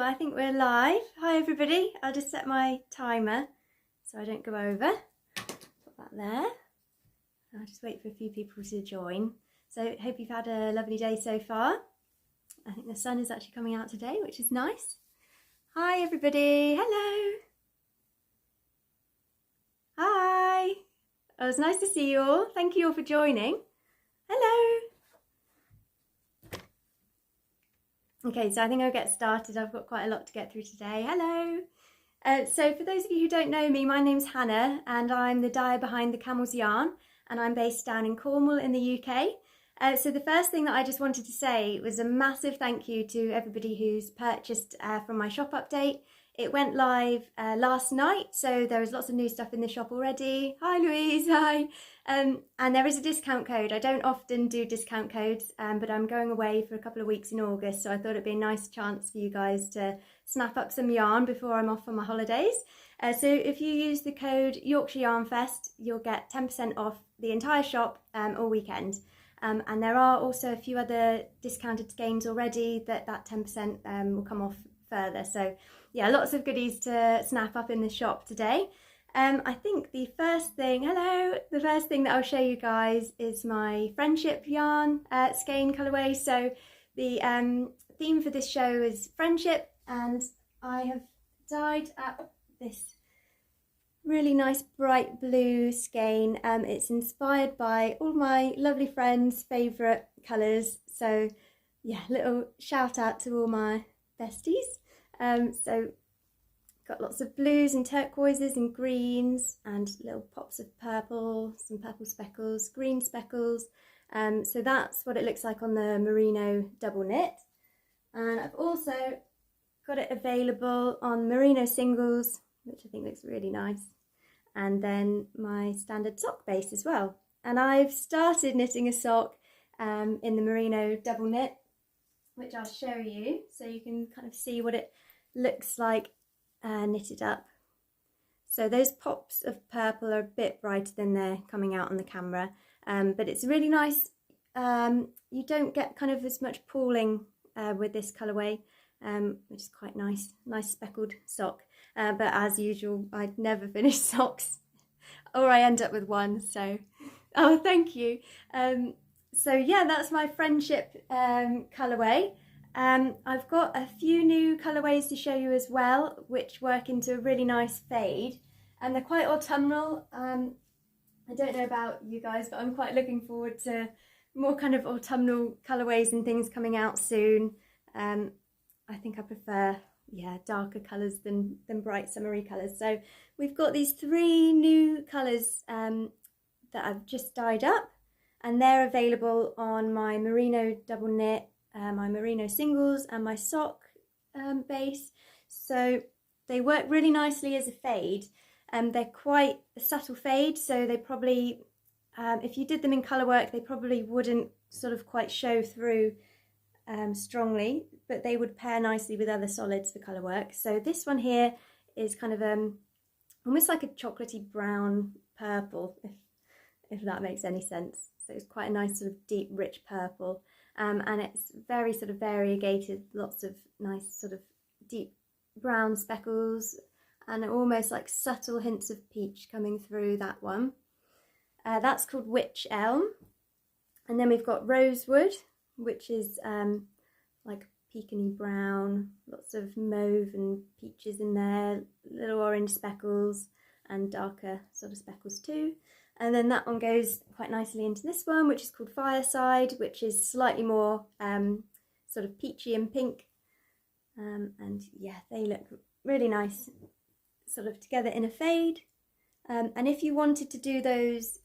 I think we're live. Hi everybody. I'll just set my timer so I don't go over. Put that there. I'll just wait for a few people to join. So hope you've had a lovely day so far. I think the sun is actually coming out today, which is nice. Hi everybody. Hello. Hi. Oh, it's nice to see you all. Thank you all for joining. Hello. Okay, so I think I'll get started. I've got quite a lot to get through today. Hello. So for those of you who don't know me, my name's Hannah and I'm the dyer behind the Camel's Yarn, and I'm based down in Cornwall in the UK. So the first thing that I just wanted to say was a massive thank you to everybody who's purchased from my shop update. It went live last night, so there is lots of new stuff in the shop already. Hi Louise, hi. And there is a discount code. I don't often do discount codes, but I'm going away for a couple of weeks in August, so I thought it'd be a nice chance for you guys to snap up some yarn before I'm off on my holidays. So if you use the code Yorkshire Yarn Fest, you'll get 10% off the entire shop all weekend. And there are also a few other discounted skeins already that 10% will come off further. So yeah, lots of goodies to snap up in the shop today. I think the first thing that I'll show you guys is my friendship yarn skein colourway. So the theme for this show is friendship, and I have dyed up this really nice bright blue skein. It's inspired by all my lovely friends' favourite colours. So yeah, little shout out to all my besties. So got lots of blues and turquoises and greens and little pops of purple, some purple speckles, green speckles. So that's what it looks like on the merino double knit. And I've also got it available on merino singles, which I think looks really nice. And then my standard sock base as well. And I've started knitting a sock in the merino double knit, which I'll show you so you can kind of see what it looks like knitted up. So those pops of purple are a bit brighter than they're coming out on the camera, but it's really nice. You don't get kind of as much pooling with this colourway, which is quite nice speckled sock. But as usual, I'd never finish socks, or I end up with one. So, oh, thank you. So yeah, that's my friendship colourway. I've got a few new colourways to show you as well, which work into a really nice fade, and they're quite autumnal. I don't know about you guys, but I'm quite looking forward to more kind of autumnal colourways and things coming out soon. I think I prefer, yeah, darker colours than bright summery colours. So we've got these 3 new colours that I've just dyed up, and they're available on my merino double knit, my merino singles and my sock base. So they work really nicely as a fade. They're quite a subtle fade, so they probably, if you did them in colour work, they probably wouldn't sort of quite show through strongly, but they would pair nicely with other solids for colour work. So this one here is kind of almost like a chocolatey brown purple, if that makes any sense. So it's quite a nice sort of deep rich purple. And it's very sort of variegated, lots of nice sort of deep brown speckles and almost like subtle hints of peach coming through that one. That's called Witch Elm. And then we've got Rosewood, which is like pecany brown, lots of mauve and peaches in there, little orange speckles and darker sort of speckles too. And then that one goes quite nicely into this one, which is called Fireside, which is slightly more sort of peachy and pink. And yeah, they look really nice sort of together in a fade. And if you wanted to do those,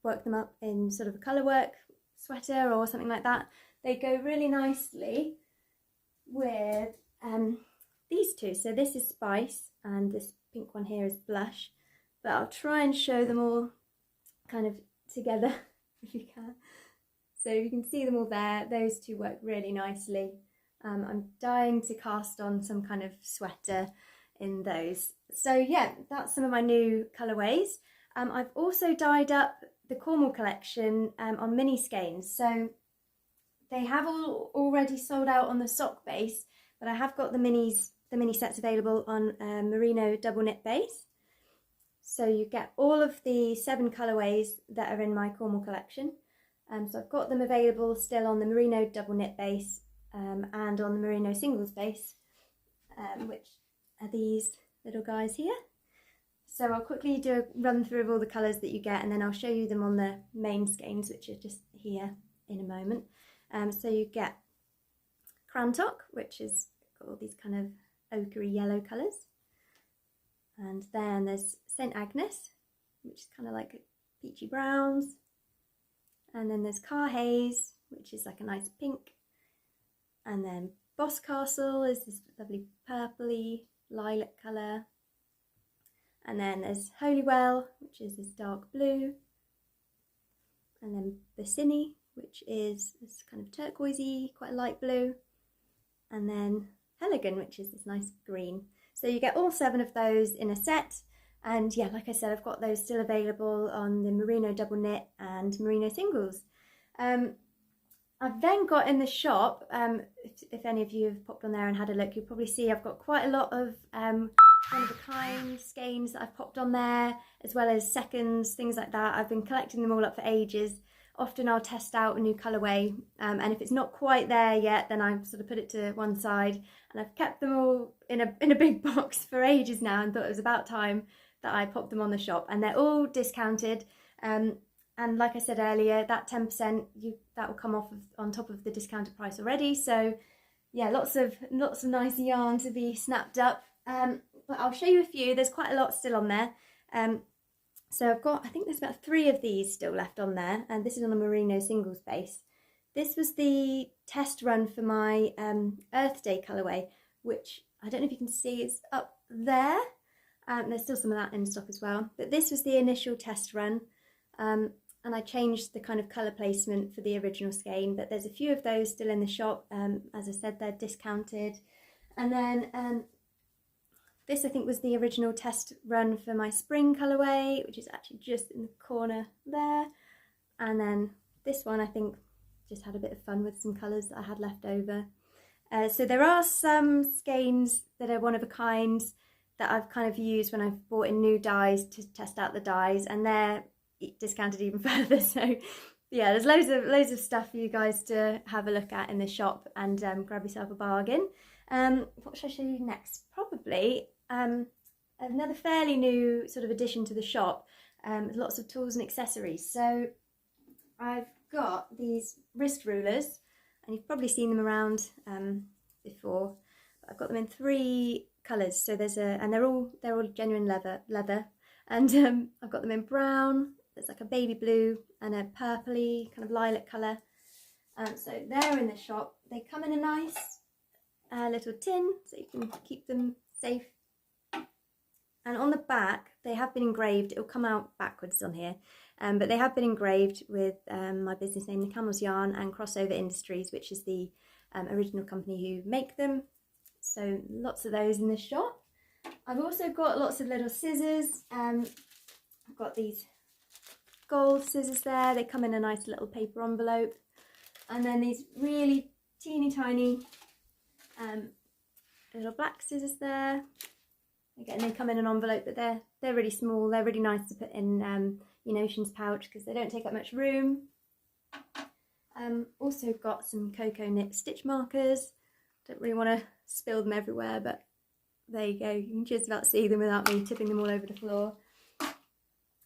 work them up in sort of a colour work sweater or something like that, they go really nicely with these two. So this is Spice and this pink one here is Blush, but I'll try and show them all kind of together if you can. So you can see them all there. Those two work really nicely. I'm dying to cast on some kind of sweater in those. So yeah, that's some of my new colourways. I've also dyed up the Cornwall collection on mini skeins. So they have all already sold out on the sock base, but I have got the minis the mini set's available on a merino double knit base. So you get all of the 7 colourways that are in my Cornwall collection. So I've got them available still on the merino double knit base and on the merino singles base, which are these little guys here. So I'll quickly do a run through of all the colours that you get, and then I'll show you them on the main skeins, which are just here in a moment. So you get Crantock, which is got all these kind of ochre yellow colours. And then there's St Agnes, which is kind of like peachy browns. And then there's Car Haze, which is like a nice pink. And then Boscastle is this lovely purpley lilac colour. And then there's Holywell, which is this dark blue. And then Bassini, which is this kind of turquoisey, quite light blue. And then Heligan, which is this nice green. So you get all 7 of those in a set. And yeah, like I said, I've got those still available on the merino double knit and merino singles. I've then got in the shop, if any of you have popped on there and had a look, you'll probably see I've got quite a lot of one-of-a-kind skeins that I've popped on there, as well as seconds, things like that. I've been collecting them all up for ages. Often I'll test out a new colourway, and if it's not quite there yet, then I sort of put it to one side, and I've kept them all in a big box for ages now, and thought it was about time that I popped them on the shop. And they're all discounted, and like I said earlier, that 10% that will come off on top of the discounted price already. So yeah, lots of nice yarn to be snapped up. But I'll show you a few. There's quite a lot still on there. So I've got, I think there's about 3 of these still left on there, and this is on a merino singles base. This was the test run for my Earth Day colourway, which I don't know if you can see, it's up there. There's still some of that in stock as well, but this was the initial test run, and I changed the kind of colour placement for the original skein, but there's a few of those still in the shop. As I said, they're discounted. And then this I think was the original test run for my spring colourway, which is actually just in the corner there. And then this one I think just had a bit of fun with some colours that I had left over. So there are some skeins that are one of a kind that I've kind of used when I've bought in new dyes to test out the dyes, and they're discounted even further. So yeah, there's loads of stuff for you guys to have a look at in the shop, and grab yourself a bargain. What should I show you next? Probably another fairly new sort of addition to the shop, lots of tools and accessories. So I've got these wrist rulers, and you've probably seen them around before. But I've got them in 3 colours. So there's and they're all genuine leather, and I've got them in brown. There's like a baby blue and a purpley kind of lilac colour. So they're in the shop. They come in a nice little tin, so you can keep them safe. And on the back, they have been engraved. It'll come out backwards on here, but they have been engraved with my business name, The Camel's Yarn, and Crossover Industries, which is the original company who make them. So lots of those in the shop. I've also got lots of little scissors. I've got these gold scissors there. They come in a nice little paper envelope. And then these really teeny tiny little black scissors there. Again, they come in an envelope, but they're really small. They're really nice to put in your notions pouch because they don't take up much room. Also got some cocoa knit stitch markers. Don't really want to spill them everywhere, but there you go. You can just about see them without me tipping them all over the floor.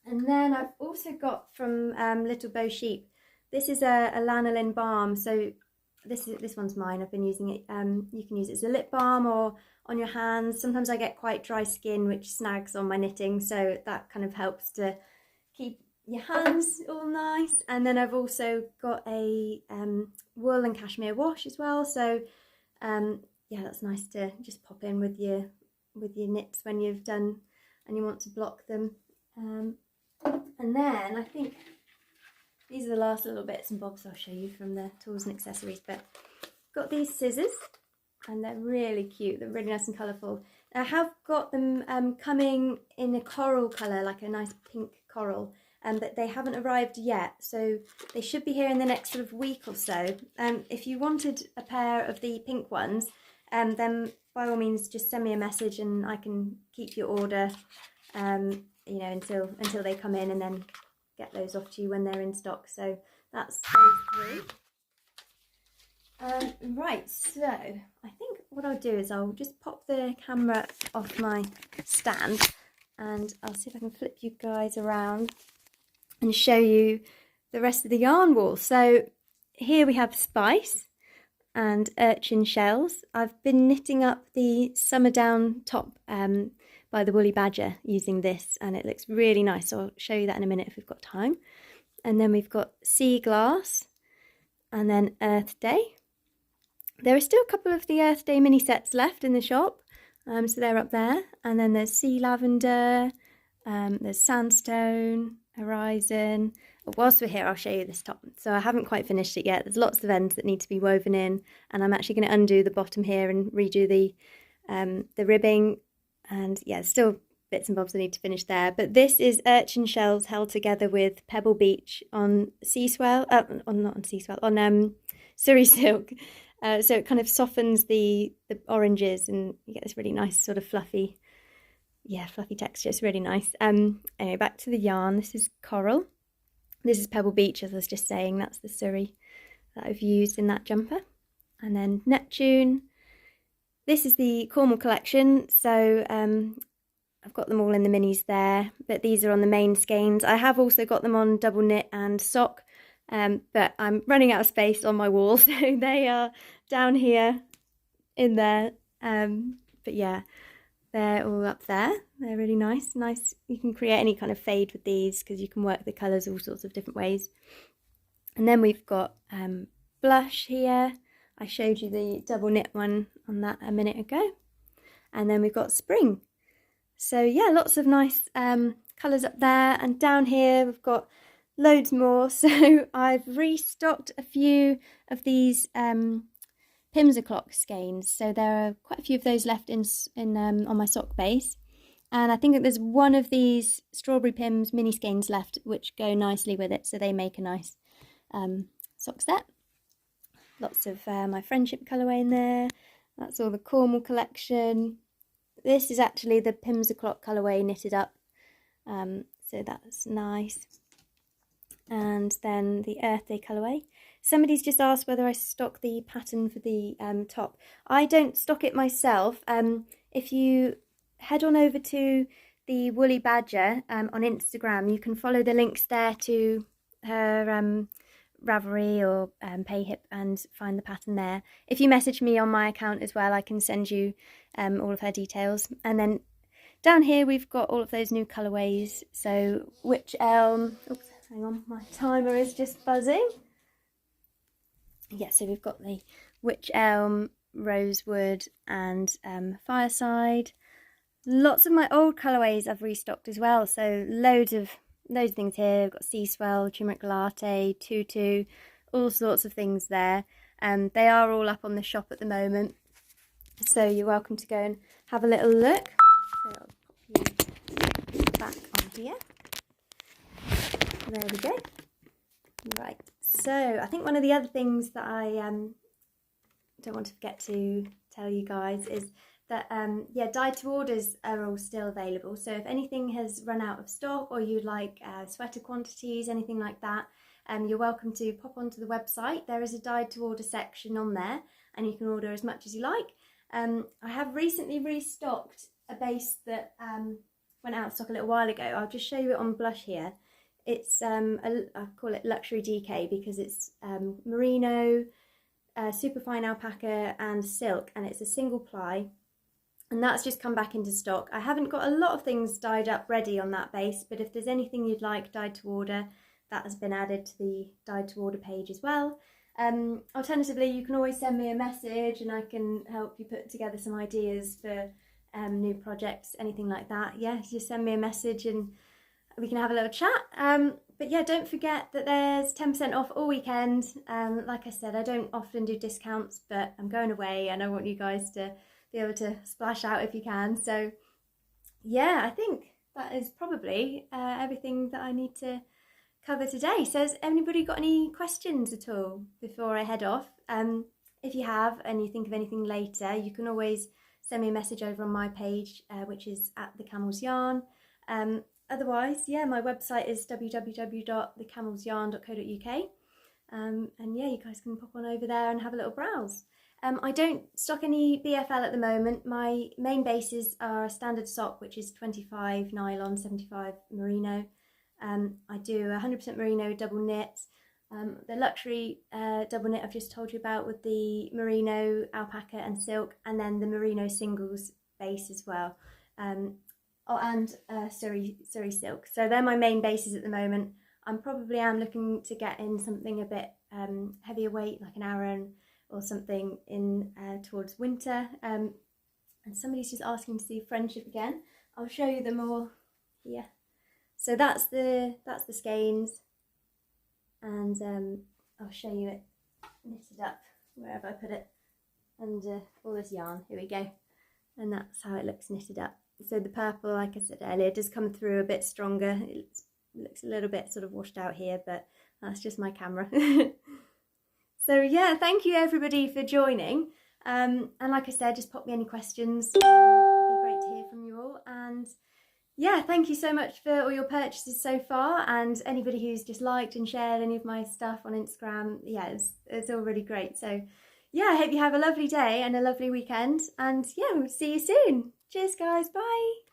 And then I've also got from Little Bow Sheep. This is a lanolin balm. So this one's mine. I've been using it. You can use it as a lip balm or on your hands. Sometimes I get quite dry skin which snags on my knitting, so that kind of helps to keep your hands all nice. And then I've also got a wool and cashmere wash as well. So yeah, that's nice to just pop in with your knits when you've done and you want to block them. And then I think these are the last little bits and bobs I'll show you from the tools and accessories. But got these scissors, and they're really cute. They're really nice and colourful. I have got them coming in a coral colour, like a nice pink coral, but they haven't arrived yet. So they should be here in the next sort of week or so. If you wanted a pair of the pink ones, then by all means just send me a message and I can keep your order, you know, until they come in, and then get those off to you when they're in stock. So that's those 3. Right, so I think what I'll do is I'll just pop the camera off my stand, and I'll see if I can flip you guys around and show you the rest of the yarn wall. So here we have spice and urchin shells. I've been knitting up the summer down top by the woolly badger using this, and it looks really nice, so I'll show you that in a minute if we've got time. And then we've got sea glass, and then Earth Day. There are still a couple of the Earth Day mini sets left in the shop, so they're up there. And then there's sea lavender, there's sandstone, horizon. Whilst we're here, I'll show you this top. So I haven't quite finished it yet. There's lots of ends that need to be woven in, and I'm actually going to undo the bottom here and redo the ribbing. And yeah, still bits and bobs I need to finish there. But this is urchin shells held together with Pebble Beach on sea swell, not on sea swell, on Surrey silk. So it kind of softens the oranges, and you get this really nice sort of fluffy texture. It's really nice. Anyway, back to the yarn. This is coral. This is Pebble Beach, as I was just saying. That's the Surrey that I've used in that jumper. And then Neptune. This is the Cornwall collection. So I've got them all in the minis there, but these are on the main skeins. I have also got them on double knit and sock. But I'm running out of space on my wall, so they are down here in there. But yeah, they're all up there. They're really nice. You can create any kind of fade with these because you can work the colours all sorts of different ways. And then we've got blush here. I showed you the double knit one on that a minute ago. And then we've got spring. So yeah, lots of nice colours up there. And down here we've got loads more. So I've restocked a few of these Pim's O'Clock skeins. So there are quite a few of those left in on my sock base. And I think that there's one of these Strawberry Pims mini skeins left, which go nicely with it. So they make a nice sock set. Lots of my Friendship colourway in there. That's all the Cornwall collection. This is actually the Pim's O'Clock colourway knitted up. So that's nice. And then the Earth Day colourway. Somebody's just asked whether I stock the pattern for the top. I don't stock it myself. If you head on over to the Woolly Badger on Instagram, you can follow the links there to her Ravelry or Payhip and find the pattern there. If you message me on my account as well, I can send you all of her details. And then down here we've got all of those new colourways. So Witch Elm, oops, hang on, my timer is just buzzing. Yeah, so we've got the Witch Elm, Rosewood and Fireside. Lots of my old colourways I've restocked as well, so loads of things here. We've got Sea Swell, Turmeric Latte, Tutu, all sorts of things there. They are all up on the shop at the moment, so you're welcome to go and have a little look. So I'll pop you back on here. There we go. Right, so I think one of the other things that I don't want to forget to tell you guys is that yeah, dyed to orders are all still available. So if anything has run out of stock or you'd like sweater quantities, anything like that, you're welcome to pop onto the website. There is a dyed to order section on there, and you can order as much as you like. I have recently restocked a base that went out of stock a little while ago. I'll just show you it on blush here. It's I call it luxury DK because it's merino, superfine alpaca and silk, and it's a single ply. And that's just come back into stock. I haven't got a lot of things dyed up ready on that base, but if there's anything you'd like dyed to order, that has been added to the dyed to order page as well. Alternatively, you can always send me a message and I can help you put together some ideas for new projects, anything like that. Yeah, just send me a message and we can have a little chat. But yeah, don't forget that there's 10% off all weekend. Like I said, I don't often do discounts, but I'm going away and I want you guys to be able to splash out if you can. So yeah, I think that is probably everything that I need to cover today. So has anybody got any questions at all before I head off? if you have and you think of anything later, you can always send me a message over on my page, which is at The Camel's Yarn. Otherwise, yeah, my website is www.thecamelsyarn.co.uk. And yeah, you guys can pop on over there and have a little browse. I don't stock any BFL at the moment. My main bases are a standard sock, which is 25 nylon, 75 merino. I do 100% merino double knit. The luxury double knit I've just told you about with the merino, alpaca and silk, and then the merino singles base as well. And Surrey silk. So they're my main bases at the moment. I probably am looking to get in something a bit heavier weight, like an Aran or something in towards winter. And somebody's just asking to see Friendship again. I'll show you them all here. So that's the skeins, and I'll show you it knitted up. Where have I put it? Under all this yarn. Here we go. And that's how it looks knitted up. So the purple, like I said earlier, does come through a bit stronger. It looks a little bit sort of washed out here, but that's just my camera. So yeah, thank you everybody for joining. And like I said, just pop me any questions. It'd be great to hear from you all. And yeah, thank you so much for all your purchases so far, and anybody who's just liked and shared any of my stuff on Instagram. Yeah, it's all really great. So yeah, I hope you have a lovely day and a lovely weekend, and yeah, we'll see you soon. Cheers guys, bye.